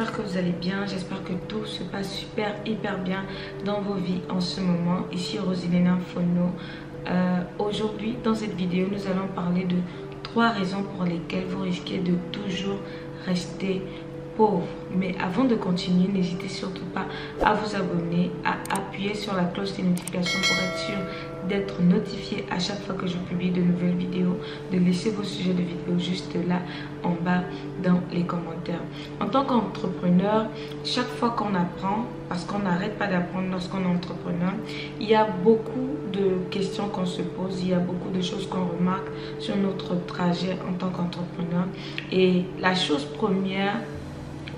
j'espère que vous allez bien, j'espère que tout se passe super, hyper bien dans vos vies en ce moment. Ici Rosilena Fono. Aujourd'hui, dans cette vidéo, nous allons parler de 3 raisons pour lesquelles vous risquez de toujours rester pauvre. Mais avant de continuer, n'hésitez surtout pas à vous abonner, à appuyer sur la cloche des notifications pour être sûr d'être notifié à chaque fois que je publie de nouvelles vidéos, de laisser vos sujets de vidéo juste là en bas dans les commentaires. En tant qu'entrepreneur, chaque fois qu'on apprend, parce qu'on n'arrête pas d'apprendre lorsqu'on est entrepreneur, il y a beaucoup de questions qu'on se pose, il y a beaucoup de choses qu'on remarque sur notre trajet en tant qu'entrepreneur. Et la chose première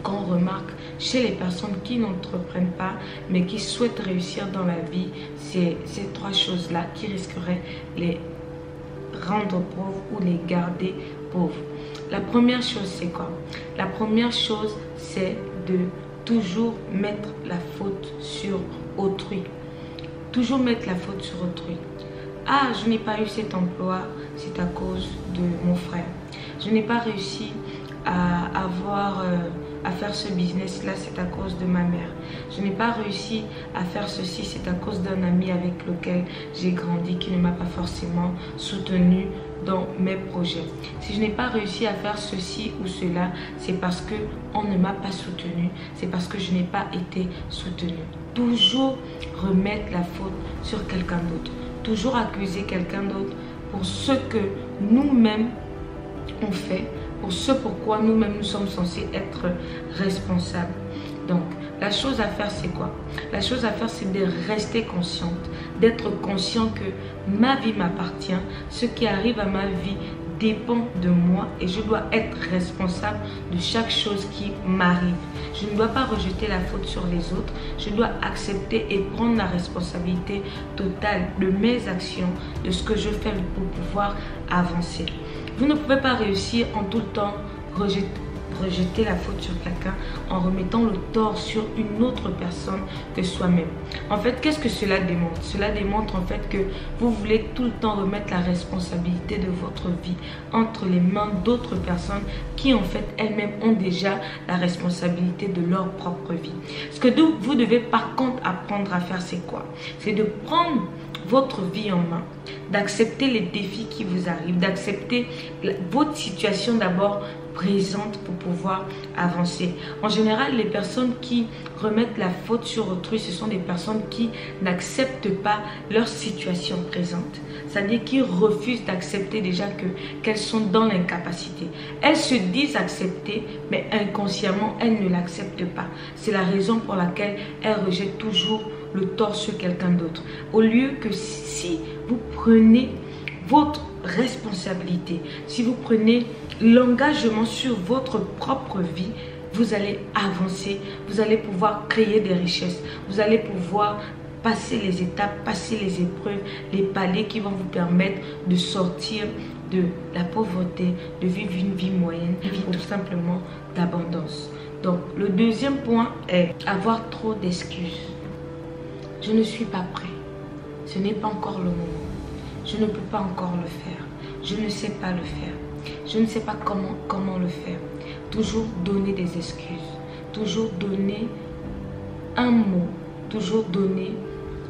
qu'on remarque chez les personnes qui n'entreprennent pas mais qui souhaitent réussir dans la vie, c'est ces 3 choses-là qui risqueraient les rendre pauvres ou les garder pauvres. La première chose, c'est quoi? La première chose, c'est de toujours mettre la faute sur autrui. Toujours mettre la faute sur autrui. Ah, je n'ai pas eu cet emploi, c'est à cause de mon frère. Je n'ai pas réussi à faire ce business là, c'est à cause de ma mère. Je n'ai pas réussi à faire ceci, c'est à cause d'un ami avec lequel j'ai grandi qui ne m'a pas forcément soutenu dans mes projets. Si je n'ai pas réussi à faire ceci ou cela, c'est parce que on ne m'a pas soutenu, c'est parce que je n'ai pas été soutenu. Toujours remettre la faute sur quelqu'un d'autre, toujours accuser quelqu'un d'autre pour ce que nous-mêmes on fait, pour ce pourquoi nous-mêmes nous sommes censés être responsables. Donc, la chose à faire, c'est quoi? La chose à faire, c'est de rester consciente, d'être conscient que ma vie m'appartient, ce qui arrive à ma vie dépend de moi et je dois être responsable de chaque chose qui m'arrive. Je ne dois pas rejeter la faute sur les autres, je dois accepter et prendre la responsabilité totale de mes actions, de ce que je fais pour pouvoir avancer. Vous ne pouvez pas réussir en tout le temps rejeter la faute sur quelqu'un en remettant le tort sur une autre personne que soi-même. En fait, qu'est-ce que cela démontre? Cela démontre en fait que vous voulez tout le temps remettre la responsabilité de votre vie entre les mains d'autres personnes qui en fait elles-mêmes ont déjà la responsabilité de leur propre vie. Ce que vous devez par contre apprendre à faire, c'est quoi? C'est de prendre votre vie en main, d'accepter les défis qui vous arrivent, d'accepter votre situation d'abord présente pour pouvoir avancer. En général, les personnes qui remettent la faute sur autrui, ce sont des personnes qui n'acceptent pas leur situation présente. C'est-à-dire qu'ils refusent d'accepter déjà qu'elles sont dans l'incapacité. Elles se disent accepter, mais inconsciemment, elles ne l'acceptent pas. C'est la raison pour laquelle elles rejettent toujours le tort sur quelqu'un d'autre. Au lieu que si vous prenez votre responsabilité, si vous prenez l'engagement sur votre propre vie, vous allez avancer, vous allez pouvoir créer des richesses, vous allez pouvoir passer les étapes, passer les épreuves, les paliers qui vont vous permettre de sortir de la pauvreté, de vivre une vie moyenne, ou tout simplement d'abondance. Donc le deuxième point est avoir trop d'excuses. Je ne suis pas prêt, ce n'est pas encore le moment, je ne peux pas encore le faire, je ne sais pas le faire, je ne sais pas comment le faire. Toujours donner des excuses, toujours donner un mot, toujours donner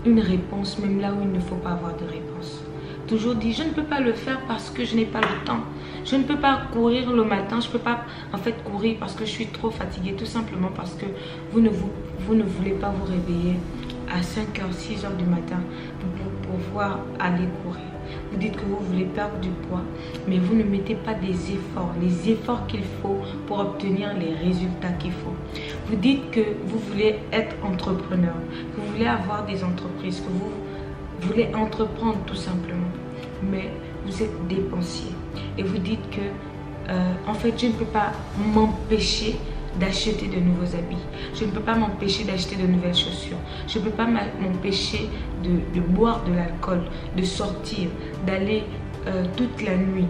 une réponse même là où il ne faut pas avoir de réponse. Toujours dire je ne peux pas le faire parce que je n'ai pas le temps, je ne peux pas courir le matin, je ne peux pas en fait courir parce que je suis trop fatiguée, tout simplement parce que vous ne voulez pas vous réveiller à 5h, 6h du matin pour pouvoir aller courir. Vous dites que vous voulez perdre du poids, mais vous ne mettez pas les efforts qu'il faut pour obtenir les résultats qu'il faut. Vous dites que vous voulez être entrepreneur, que vous voulez avoir des entreprises, que vous voulez entreprendre tout simplement, mais vous êtes dépensier et vous dites que en fait je ne peux pas m'empêcher d'acheter de nouveaux habits, je ne peux pas m'empêcher d'acheter de nouvelles chaussures, je ne peux pas m'empêcher de boire de l'alcool, de sortir, d'aller toute la nuit,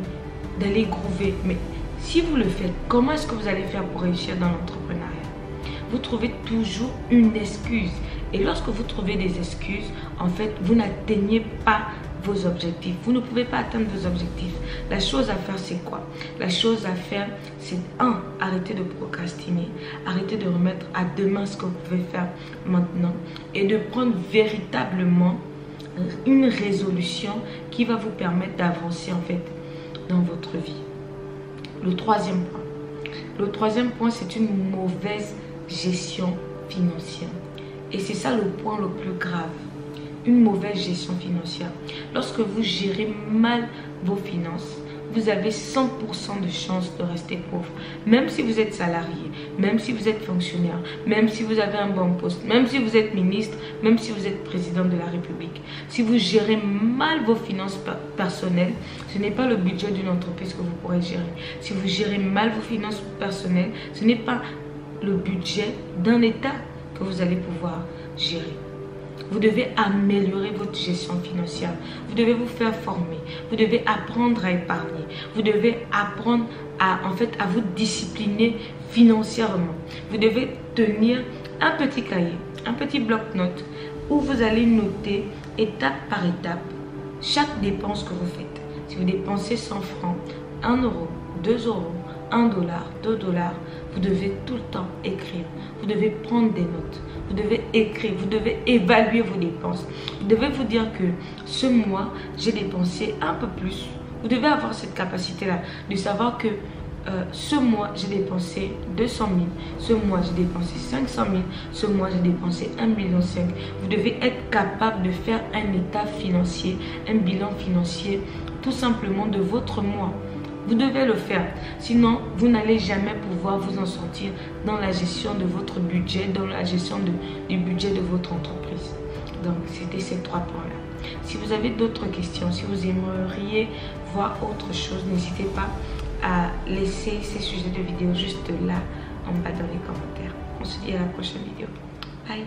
d'aller groover. Mais si vous le faites, comment est-ce que vous allez faire pour réussir dans l'entrepreneuriat? Vous trouvez toujours une excuse. Et lorsque vous trouvez des excuses, en fait, vous n'atteignez pas vos objectifs. Vous ne pouvez pas atteindre vos objectifs. La chose à faire, c'est quoi? La chose à faire, c'est arrêter de procrastiner. Arrêter de remettre à demain ce que vous pouvez faire maintenant. Et de prendre véritablement une résolution qui va vous permettre d'avancer en fait dans votre vie. Le troisième point. Le troisième point, c'est une mauvaise gestion financière. Et c'est ça le point le plus grave. Une mauvaise gestion financière. Lorsque vous gérez mal vos finances, vous avez 100% de chances de rester pauvre. Même si vous êtes salarié, même si vous êtes fonctionnaire, même si vous avez un bon poste, même si vous êtes ministre, même si vous êtes président de la République. Si vous gérez mal vos finances personnelles, ce n'est pas le budget d'une entreprise que vous pourrez gérer. Si vous gérez mal vos finances personnelles, ce n'est pas le budget d'un État que vous allez pouvoir gérer. Vous devez améliorer votre gestion financière. Vous devez vous faire former. Vous devez apprendre à épargner. Vous devez apprendre à vous discipliner financièrement. Vous devez tenir un petit cahier, un petit bloc-notes où vous allez noter étape par étape chaque dépense que vous faites. Si vous dépensez 100 francs, 1 euro, 2 euros, 1 dollar, 2 dollars, vous devez tout le temps écrire. Vous devez prendre des notes. Vous devez écrire. Vous devez évaluer vos dépenses. Vous devez vous dire que ce mois, j'ai dépensé un peu plus. Vous devez avoir cette capacité-là de savoir que ce mois, j'ai dépensé 200 000. Ce mois, j'ai dépensé 500 000. Ce mois, j'ai dépensé 1,5 million. Vous devez être capable de faire un état financier, un bilan financier, tout simplement de votre mois. Vous devez le faire, sinon vous n'allez jamais pouvoir vous en sortir dans la gestion de votre budget, dans la gestion du budget de votre entreprise. Donc c'était ces 3 points-là. Si vous avez d'autres questions, si vous aimeriez voir autre chose, n'hésitez pas à laisser ces sujets de vidéo juste là en bas dans les commentaires. On se dit à la prochaine vidéo. Bye!